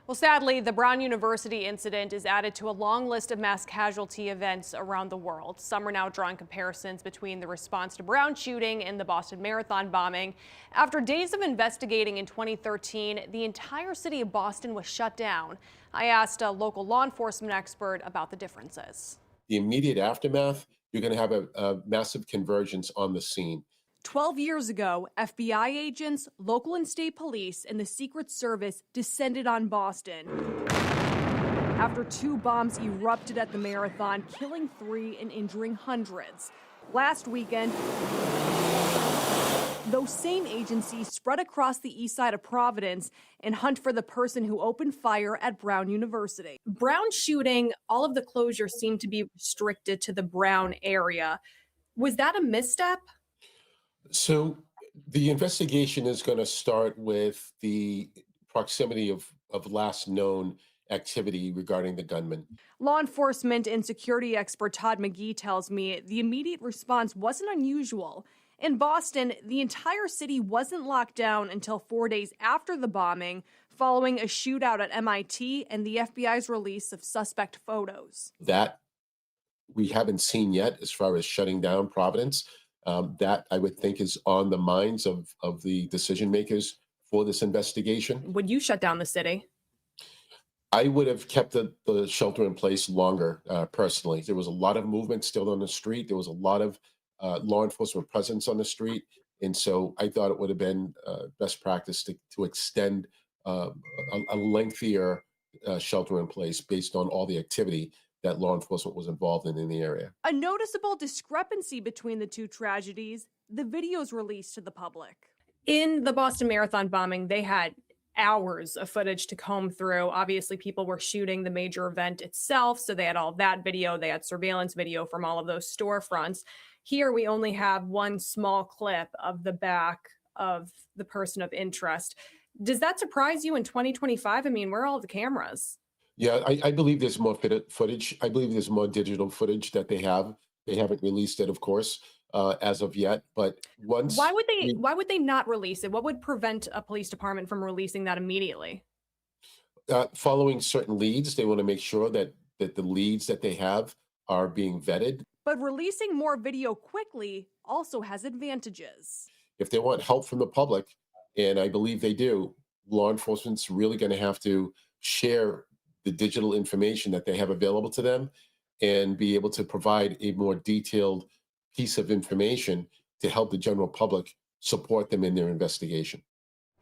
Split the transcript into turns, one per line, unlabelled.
Well, sadly, the Brown University incident is added to a long list of mass casualty events around the world. Some are now drawing comparisons between the response to Brown shooting and the Boston Marathon bombing. After days of investigating in 2013, the entire city of Boston was shut down. I asked a local law enforcement expert about the differences.
The immediate aftermath, you're going to have a massive convergence on the scene.
12 years ago, FBI agents, local and state police, and the Secret Service descended on Boston after two bombs erupted at the marathon, killing 3 and injuring hundreds. Last weekend, those same agencies spread across the east side of Providence and hunt for the person who opened fire at Brown University. Brown shooting, all of the closures seem to be restricted to the Brown area. Was that a misstep?
So the investigation is going to start with the proximity of last known activity regarding the gunman.
Law enforcement and security expert Todd McGee tells me the immediate response wasn't unusual. In Boston, the entire city wasn't locked down until 4 days after the bombing, following a shootout at MIT and the FBI's release of suspect photos.
That we haven't seen yet as far as shutting down Providence. That I would think is on the minds of the decision makers for this investigation.
Would you shut down the city?
I would have kept the shelter in place longer, personally. There was a lot of movement still on the street. There was a lot of law enforcement presence on the street. And so I thought it would have been best practice to extend a lengthier shelter in place based on all the activity that law enforcement was involved in the area.
A noticeable discrepancy between the two tragedies, the videos released to the public. In the Boston Marathon bombing, they had hours of footage to comb through. Obviously, people were shooting the major event itself, so they had all that video. They had surveillance video from all of those storefronts. Here, we only have one small clip of the back of the person of interest. Does that surprise you in 2025? I mean, where are all the cameras?
Yeah, I believe there's more footage. I believe there's more digital footage that they have. They haven't released it, of course, as of yet. But once
Why would they not release it? What would prevent a police department from releasing that immediately?
following certain leads, they want to make sure that the leads that they have are being vetted.
But releasing more video quickly also has advantages.
If they want help from the public, and I believe they do, law enforcement's really going to have to share the digital information that they have available to them and be able to provide a more detailed piece of information to help the general public support them in their investigation.